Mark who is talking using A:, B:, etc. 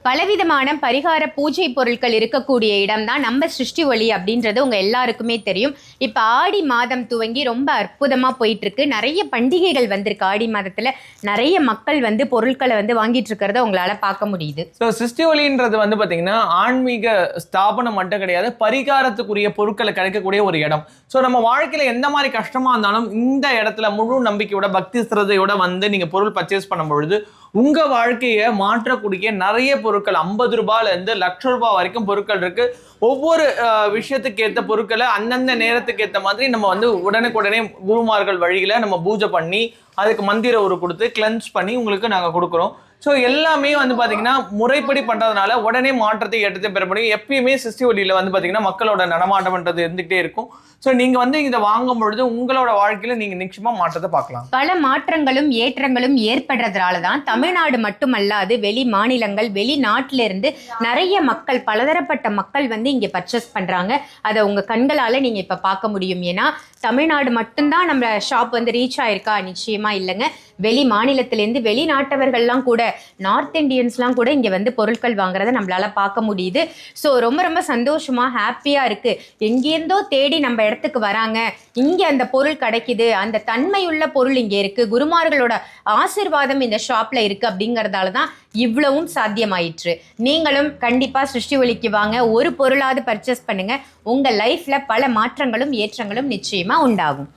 A: பலவிதமான பரிகார பூஜை பொருட்கள் இருக்கக்கூடிய இடம் தான் நம்ம சிருஷ்டி ஒளி அப்படின்றது உங்கள் எல்லாருக்குமே தெரியும். இப்போ ஆடி மாதம் துவங்கி ரொம்ப அற்புதமாக போயிட்டுருக்கு. நிறைய பண்டிகைகள் வந்திருக்கு. ஆடி மாதத்தில் நிறைய மக்கள் வந்து பொருட்களை வந்து வாங்கிட்டு இருக்கிறத உங்களால் பார்க்க முடியுது.
B: ஸோ சிருஷ்டி ஒளின்றது வந்து பார்த்தீங்கன்னா ஆன்மீக ஸ்தாபனம் மட்டும் கிடையாது, பரிகாரத்துக்குரிய பொருட்களை கிடைக்கக்கூடிய ஒரு இடம். ஸோ நம்ம வாழ்க்கையில் எந்த மாதிரி கஷ்டமாக இருந்தாலும் இந்த இடத்துல முழு நம்பிக்கையோட பக்தி சிரதையோட வந்து நீங்கள் பொருள் பர்ச்சேஸ் பண்ணும் பொழுது உங்கள் வாழ்க்கையை மாற்றக்கூடிய நிறைய பொருட்கள் 50 ரூபாயிலேருந்து ₹1,00,000 வரைக்கும் பொருட்கள் இருக்கு. ஒவ்வொரு விஷயத்துக்கு ஏற்ற பொருட்களை அந்தந்த நேரத்துக்கு ஏற்ற மாதிரி நம்ம வந்து உடனுக்குடனே குருமார்கள் வழியில நம்ம பூஜை பண்ணி அதுக்கு மந்திர உரு கொடுத்து கிளென்ஸ் பண்ணி உங்களுக்கு நாங்கள் கொடுக்குறோம். ஸோ எல்லாமே வந்து பார்த்தீங்கன்னா முறைப்படி பண்ணுறதுனால உடனே மாற்றத்தை ஏற்றத்தை பெற முடியும். எப்பயுமே சிருஷ்டி ஒளியில் வந்து பார்த்தீங்கன்னா மக்களோட நடமாட்டம்ன்றது இருந்துகிட்டே இருக்கும். ஸோ நீங்கள் வந்து இதை வாங்கும் பொழுது உங்களோட வாழ்க்கையில் நீங்கள் நிச்சயமாக மாற்றத்தை பார்க்கலாம்.
A: பல மாற்றங்களும் ஏற்றங்களும் ஏற்படுறதுனால தான் தமிழ்நாடு மட்டுமல்லாது வெளி மாநிலங்கள் வெளிநாட்டிலிருந்து நிறைய மக்கள் பலதரப்பட்ட மக்கள் வந்து இங்கே பர்ச்சேஸ் பண்ணுறாங்க. அதை உங்கள் கண்களால் நீங்கள் இப்போ பார்க்க முடியும். ஏன்னா தமிழ்நாடு மட்டும்தான் நம்ம ஷாப் வந்து ரீச் ஆயிருக்கா? நிச்சயமாக இல்லைங்க. வெளி மாநிலத்திலேருந்து வெளிநாட்டவர்கள்லாம் கூட நார்த் இண்டியன்ஸ்லாம் கூட இங்கே வந்து பொருட்கள் வாங்குறத நம்மளால பார்க்க முடியுது. ஸோ ரொம்ப ரொம்ப சந்தோஷமாக ஹாப்பியாக இருக்குது. எங்கேருந்தோ தேடி நம்ம இடத்துக்கு வராங்க, இங்கே அந்த பொருள் கிடைக்குது, அந்த தன்மையுள்ள பொருள் இங்கே இருக்குது, குருமார்களோட ஆசீர்வாதம் இந்த ஷாப்பில் இருக்குது அப்படிங்கிறதால தான் இவ்வளவும் சாத்தியமாயிற்று. நீங்களும் கண்டிப்பாக சிருஷ்டி ஒளிக்கு வாங்க, ஒரு பொருளாவது பர்ச்சேஸ் பண்ணுங்கள். உங்கள் லைஃப்பில் பல மாற்றங்களும் ஏற்றங்களும் நிச்சயமாக உண்டாகும்.